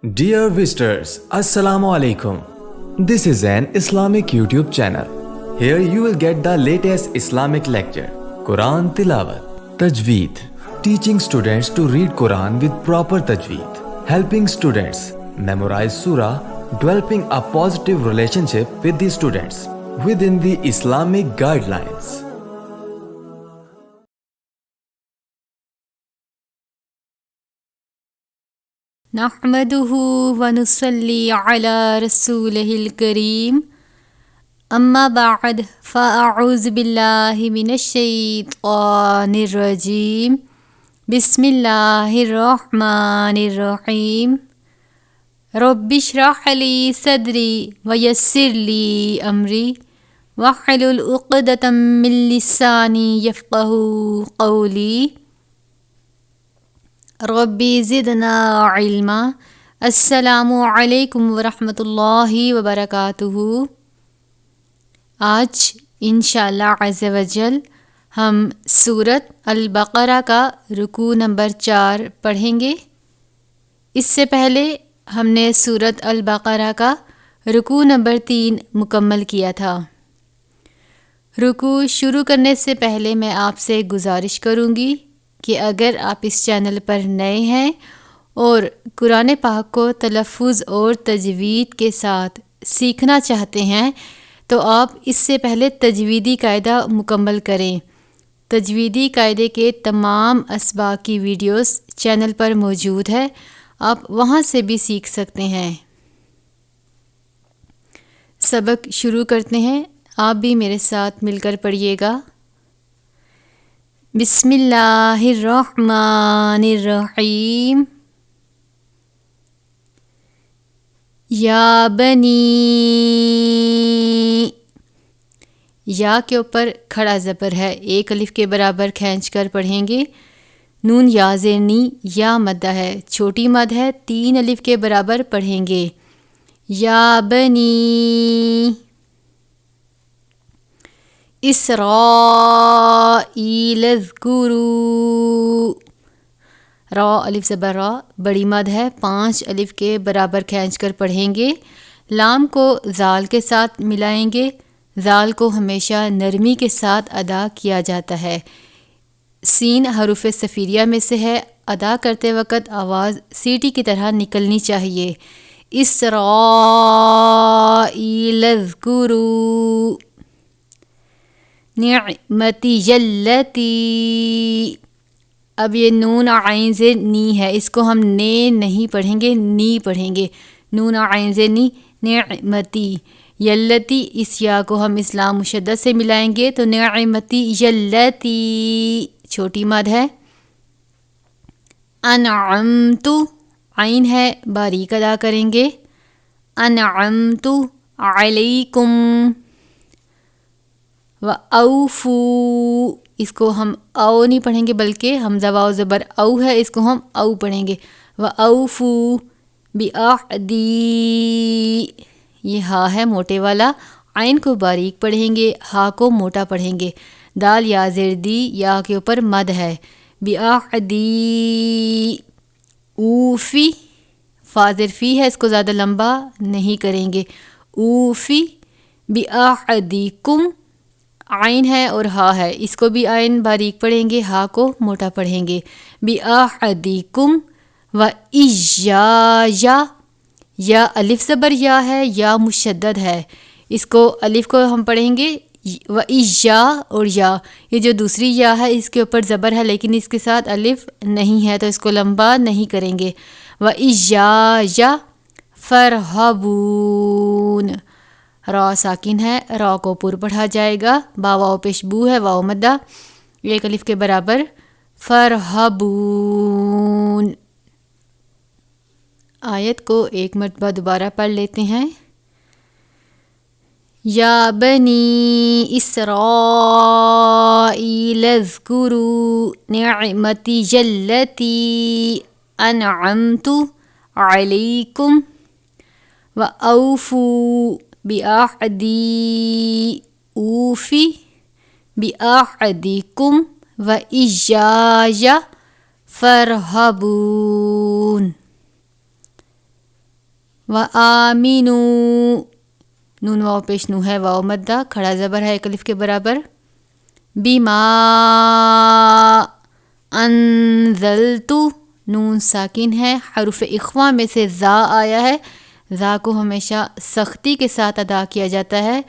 Dear visitors, Assalamu Alaikum. This is an Islamic YouTube channel. Here you will get the latest Islamic lecture, Quran Tilawat, Tajweed, teaching students to read Quran with proper Tajweed, helping students memorize Surah, developing a positive relationship with the students within the Islamic guidelines. نحمده ونصلي على رسوله الكريم أما بعد فأعوذ بالله من الشيطان الرجيم بسم الله الرحمن الرحيم رب اشرح لي صدري ويسر لي أمري واحلل عقدة من لساني يفقهوا قولي ربی زدنا علما. السلام علیکم ورحمۃ اللہ وبرکاتہ. آج انشاءاللہ عز وجل ہم سورۃ البقرہ کا رکوع نمبر 4 پڑھیں گے. اس سے پہلے ہم نے سورۃ البقرہ کا رکوع نمبر 3 مکمل کیا تھا. رکوع شروع کرنے سے پہلے میں آپ سے گزارش کروں گی کہ اگر آپ اس چینل پر نئے ہیں اور قرآن پاک کو تلفظ اور تجوید کے ساتھ سیکھنا چاہتے ہیں تو آپ اس سے پہلے تجویدی قاعدہ مکمل کریں. تجویدی قاعدے کے تمام اسباق کی ویڈیوز چینل پر موجود ہے، آپ وہاں سے بھی سیکھ سکتے ہیں. سبق شروع کرتے ہیں، آپ بھی میرے ساتھ مل کر پڑھیے گا. بسم اللہ الرحمن الرحیم. یا بنی، یا کے اوپر کھڑا زبر ہے، ایک الف کے برابر کھینچ کر پڑھیں گے. نون یا زیر نی، یا مدہ ہے، چھوٹی مد ہے، 3 الف کے برابر پڑھیں گے. یا بنی اسرائیل اذکروا، را الف زبر را بڑی مد ہے، 5 الف کے برابر کھینچ کر پڑھیں گے. لام کو زال کے ساتھ ملائیں گے. زال کو ہمیشہ نرمی کے ساتھ ادا کیا جاتا ہے. سین حروف صفیریہ میں سے ہے، ادا کرتے وقت آواز سیٹی کی طرح نکلنی چاہیے. اسرائیل اذکروا نعمتی التی. اب یہ نون عین زیر نی ہے، اس کو ہم نے نہیں پڑھیں گے، نی پڑھیں گے. نون عین زیر نی، نعمتی. یلتی، اس یا کو ہم اسلام مشدد سے ملائیں گے تو نعمتی یلتی، چھوٹی مد ہے. انعمت، عین ہے، باریک ادا کریں گے. انعمت علیکم. وَأَوْفُوا، اس کو ہم او نہیں پڑھیں گے بلکہ حمزہ واو زبر او ہے، اس کو ہم او پڑھیں گے. وَأَوْفُوا بِعَہْدِی، یہ ہا ہے موٹے والا، عین کو باریک پڑھیں گے، ہا کو موٹا پڑھیں گے. دال یا زیر دی، یا کے اوپر مد ہے. بِعَہْدِی، اوفی، فا زیر فی ہے، اس کو زیادہ لمبا نہیں کریں گے. اوفی بِعَہْدِکم، عین ہے اور ہا ہے، اس کو بھی عین باریک پڑھیں گے، ہا کو موٹا پڑھیں گے. بِعَہْدِکم وَإِيَّایَ، یا الف زبر یا ہے، یا مشدد ہے، اس کو الف کو ہم پڑھیں گے وَإِيَّا اور یا. یہ جو دوسری یا ہے اس کے اوپر زبر ہے لیکن اس کے ساتھ الف نہیں ہے تو اس کو لمبا نہیں کریں گے. وَإِيَّایَ فَارْحَبُونَ، را ساکن ہے، را کو پر پڑھا جائے گا. با واو پیش بو ہے، واو مدہ، ایک الف کے برابر. فرحبون. آیت کو ایک مرتبہ دوبارہ پڑھ لیتے ہیں. یا بنی اسرائیل اذکروا نعمتی التی انعمت علیکم وَأَوْفُوا بِعَہْدِی اوفی بِعَہْدِکم وَإِیَّایَ فَارْحَبُونَ. وآمنوا نون واو پیش نو ہے، واو مدہ، کھڑا زبر ہے ایک الف کے برابر. بما انزلت نون ساکن ہے، حروف اخفا میں سے زا آیا ہے، زا کو ہمیشہ سختی کے ساتھ ادا کیا جاتا ہے،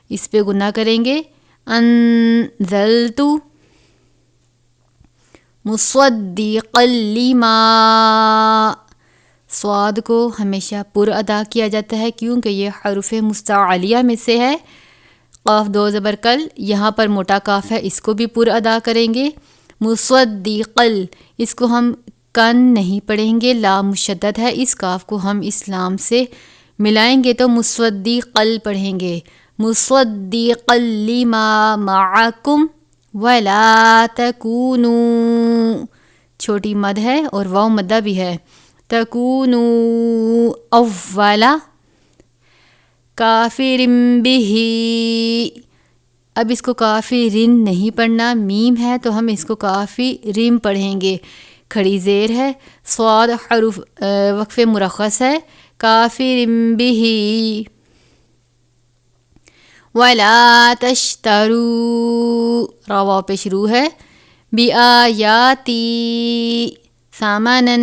اس پہ گناہ کریں گے. انزلت مصدقا لما، صاد کو ہمیشہ پر ادا کیا جاتا ہے کیونکہ یہ حروف مستعلیہ میں سے ہے. قاف دو زبر کل، یہاں پر موٹا کاف ہے، اس کو بھی پر ادا کریں گے. مصدقل، اس کو ہم کن نہیں پڑھیں گے، لام مشدد ہے، اس کاف کو ہم اسلام سے ملائیں گے تو مصدقل پڑھیں گے. مصدقا لما معکم ولا تکونوا، چھوٹی مد ہے اور واو مدہ بھی ہے. تکونوا اولا کافر بہ، اب اس کو کافرن نہیں پڑھنا، میم ہے تو ہم اس کو کافرم پڑھیں گے، کھڑی زیر ہے. صاد حروف وقف مرخص ہے. کافرم بہ ولا تشتروا، را واو پیش رو ہے. بآیاتی ثمنا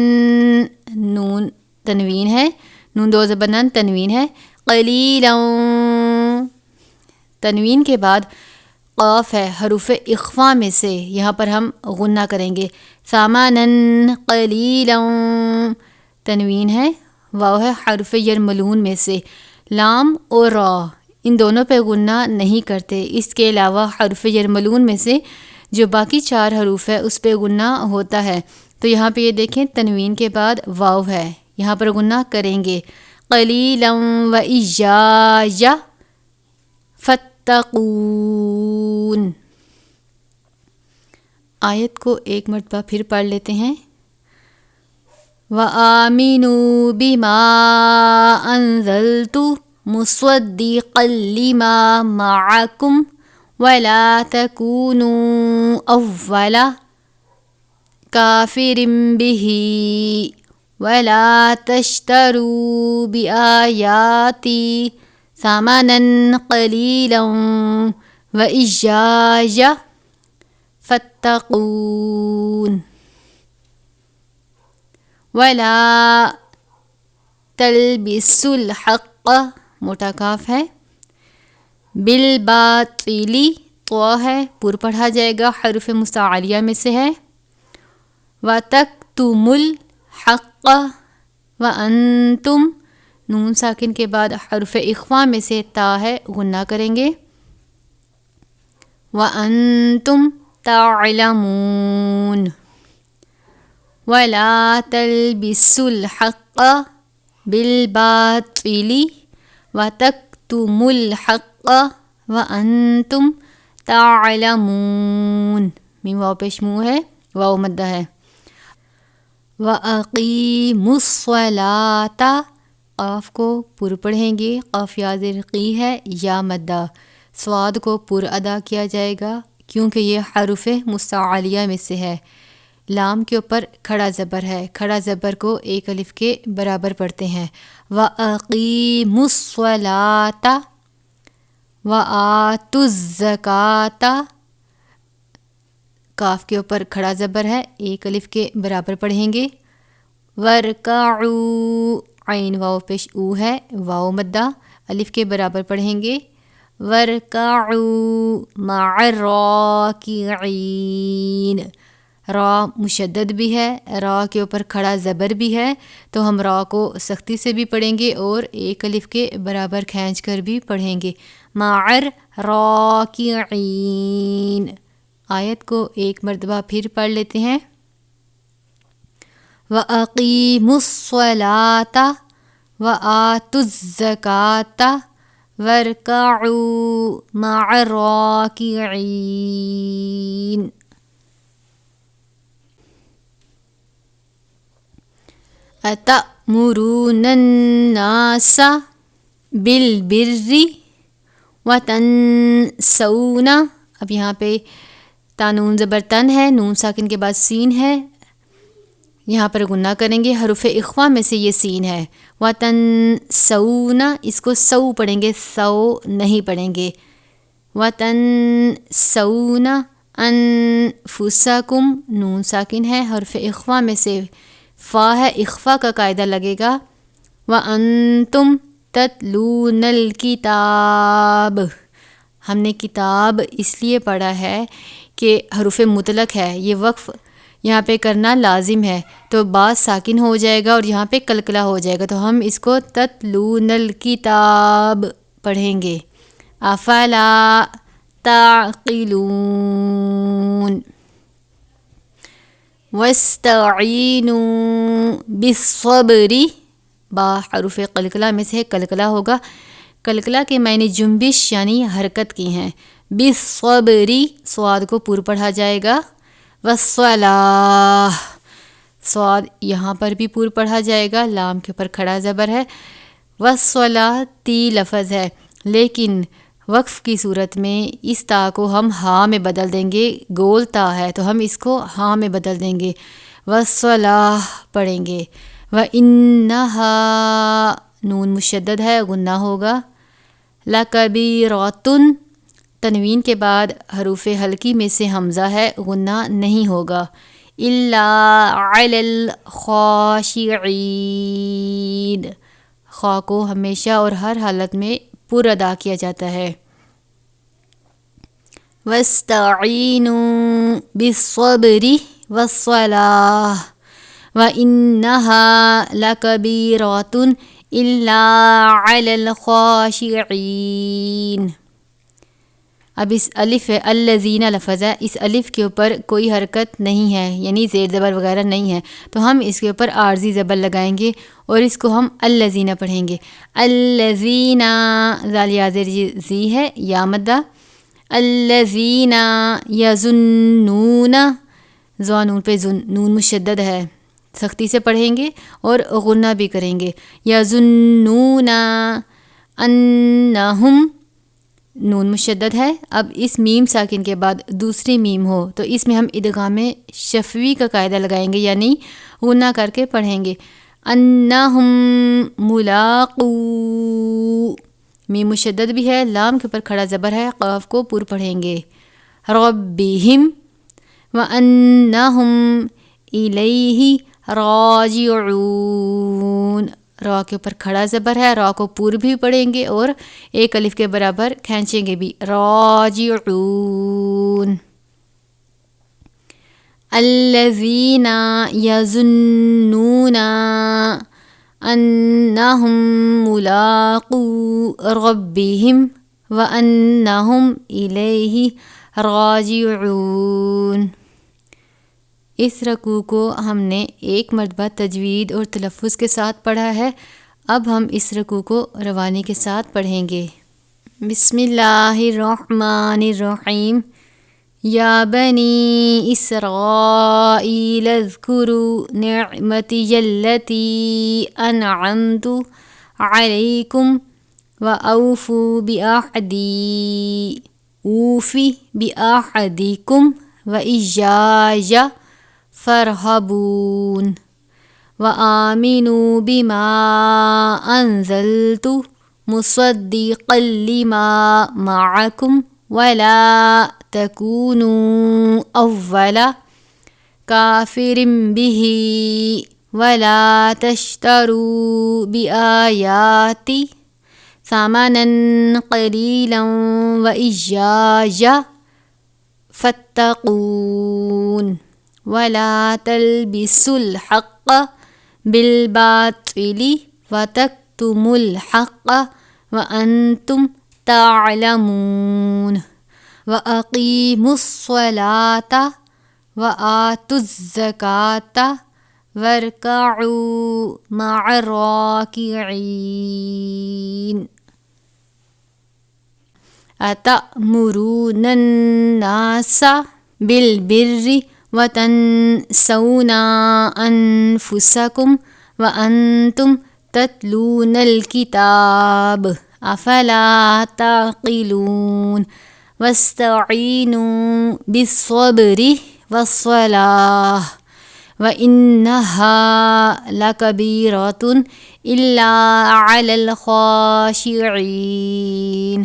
نون تنوین ہے، نون دو زبر نن تنوین ہے. قلیلا تنوین کے بعد قاف ہے حروف اخفا میں سے، یہاں پر ہم غنہ کریں گے. ثمنا قلیلا تنوین ہے، واو ہے حرف یرملون میں سے. لام اور را ان دونوں پہ غنہ نہیں کرتے، اس کے علاوہ حرف یرملون میں سے جو باقی چار حروف ہے اس پہ غنہ ہوتا ہے. تو یہاں پہ یہ دیکھیں تنوین کے بعد واو ہے، یہاں پر غنہ کریں گے. قلیلا و ایایا فاتقون. آیت کو ایک مرتبہ پھر پڑھ لیتے ہیں. وآمنوا بما انزلت مصدقا لما معكم ولا تكونوا أول كافر به ولا تشتروا بآياتي ثمنا قليلا وإياي فاتقون ولا تلبسوا الحق، موٹا کاف ہے. بالباطلی طوا ہے، پر پڑھا جائے گا، حروف مستعلیہ میں سے ہے. وَتَكْتُمُوا الْحَقَّ وَأَنْتُمْ نون ساکن کے بعد حرف اخفا میں سے تا ہے، غنہ کریں گے. وَأَنْتُمْ تَعْلَمُونَ وَلَا تَلْبِسُوا الْحَقَّ بِالْبَاطِلِ وَتَكْتُمُوا الْحَقَّ وَأَنْتُمْ تَعْلَمُونَ. میم واو پیش منہ ہے، واو مدہ ہے. وَأَقِیمُوا الصَّلَاةَ قاف کو پر پڑھیں گے، قاف یا زرقی ہے، یا مدہ. صاد کو پر ادا کیا جائے گا کیونکہ یہ حروف مستعلیہ میں سے ہے. لام کے اوپر کھڑا زبر ہے، کھڑا زبر کو ایک الف کے برابر پڑھتے ہیں. وَأَقِیمُوا الصَّلَاةَ وَآتُوا الزَّکَاةَ، کاف کے اوپر کھڑا زبر ہے، ایک الف کے برابر پڑھیں گے. وَارْکَعُوا عین واو پیش او ہے، واو مدہ، الف کے برابر پڑھیں گے. وَارْکَعُوا مَعَ الرَّاکِعِینَ، را مشدد بھی ہے، را کے اوپر کھڑا زبر بھی ہے تو ہم را کو سختی سے بھی پڑھیں گے اور ایک الف کے برابر کھینچ کر بھی پڑھیں گے. مَعَ الرَّاکِعِینَ. آیت کو ایک مرتبہ پھر پڑھ لیتے ہیں. وَأَقِیمُوا الصَّلَاةَ وَآتُوا الزَّکَاةَ وَارْکَعُوا مَعَ الرَّاکِعِینَ. أَتَأْمُرُونَ النَّاسَ بِالْبِرِّ وَتَنْسَوْنَ، اب یہاں پہ تانون زبر تن ہے، نون ساکن کے بعد سین ہے، یہاں پر غنہ کریں گے، حروف اخفا میں سے یہ سین ہے. وَتَنْسَوْنَ اس کو سو پڑھیں گے، سو نہیں پڑھیں گے. وَتَنْسَوْنَ أَنفُسَكُمْ نون ساکن ہے، حرف اخفا میں سے فا ہے، اخفا کا قاعدہ لگے گا. وَأَنْتُمْ تَتْلُونَ الْكِتَابَ ہم نے کتاب اس لیے پڑھا ہے کہ حروف مطلق ہے، یہ وقف یہاں پہ کرنا لازم ہے، تو با ساکن ہو جائے گا اور یہاں پہ کلکلا ہو جائے گا، تو ہم اس کو تتلون الکتاب پڑھیں گے. افلا تعقلون. واستعینوا بالصبر با حروف قلقلہ میں سے کلکلا ہوگا. کلکلا کے معنی جنبش یعنی حرکت کی ہیں. بالصبر صاد کو پر پڑھا جائے گا. والصلاۃ صاد یہاں پر بھی پر پڑھا جائے گا، لام کے اوپر کھڑا زبر ہے. والصلاۃ تی لفظ ہے، لیکن وقف کی صورت میں اس تا کو ہم ہا میں بدل دیں گے، گول تا ہے تو ہم اس کو ہا میں بدل دیں گے، والصلاۃ پڑھیں گے. وَإِنَّهَا نون مشدد ہے، غنہ ہوگا. لَكَبِيرَةٌ تنوین کے بعد حروف حلقی میں سے حمزہ ہے، غنہ نہیں ہوگا. إِلَّا عَلَى الْخَاشِعِينَ خا کو ہمیشہ اور ہر حالت میں پر ادا کیا جاتا ہے. وَاسْتَعِینُوا بِالصَّبْرِ وَالصَّلَاةِ وَإِنَّهَا لَكَبِيرَةٌ إِلَّا عَلَى الْخَاشِعِينَ. اب اس الف ہے الذین لفظ ہے، اس الف کے اوپر کوئی حرکت نہیں ہے، یعنی زیر زبر وغیرہ نہیں ہے، تو ہم اس کے اوپر عارضی زبر لگائیں گے اور اس کو ہم الذین پڑھیں گے. الذین ذال یا زیر زی ہے یا مدہ. الذین یظنون نون پہ نون مشدد ہے، سختی سے پڑھیں گے اور غنہ بھی کریں گے. یظنون انہم نون مشدد ہے. اب اس میم ساکن کے بعد دوسری میم ہو تو اس میں ہم ادغام شفوی کا قاعدہ لگائیں گے، یعنی غنہ کر کے پڑھیں گے. انہم ملاقو میم مشدد بھی ہے، لام کے اوپر کھڑا زبر ہے، قاف کو پر پڑھیں گے. ربہم وانہم الیہ راجعون را کے اوپر کھڑا زبر ہے، را کو پور بھی پڑھیں گے اور ایک الف کے برابر کھینچیں گے بھی. راجعون. الذین یظنون انہم ملاقو ربہم وانہم الیہ راجعون. اس رکوع کو ہم نے ایک مرتبہ تجوید اور تلفظ کے ساتھ پڑھا ہے، اب ہم اس رکوع کو روانی کے ساتھ پڑھیں گے. بسم اللہ الرحمن الرحیم. یا بنی اسرائیل اذکروا نعمتی التی انعمت علیکم وأوفوا بعہدی اوفی بعہدکم وإیایا فارہبون. وآمنوا بما انزلت مصدقا لما معکم ولا تکونوا اول کافر به ولا تشتروا بآیاتی ثمنا قلیلا وإیایا فاتقون. ولا تلبسوا الحق بالباطل وتكتموا الحق وأنتم تعلمون. وأقيموا الصلاة وآتوا الزكاة واركعوا مع الراكعين. أتأمرون الناس بالبر وتنسون أنفسكم وأنتم تتلون الكتاب أفلا تعقلون. واستعينوا بالصبر والصلاة وإنها لكبيرة إلا على الخاشعين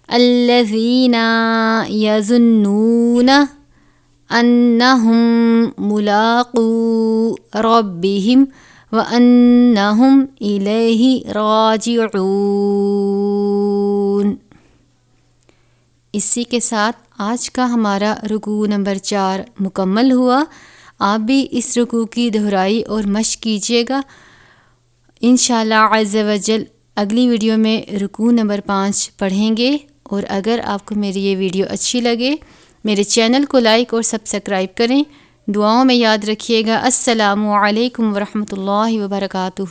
الذين يظنون أنهم ملاقو ربهم وأنهم إليه راجعون۔ اسی کے ساتھ آج کا ہمارا رکوع نمبر 4 مکمل ہوا۔ آپ بھی اس رکوع کی دہرائی اور مشق کیجیے گا۔ انشاءاللہ عز و جل اگلی ویڈیو میں رکوع نمبر 5 پڑھیں گے۔ اور اگر آپ کو میری یہ ویڈیو اچھی لگے میرے چینل کو لائک اور سبسکرائب کریں۔ دعاؤں میں یاد رکھیے گا۔ السلام علیکم ورحمۃ اللہ وبرکاتہ۔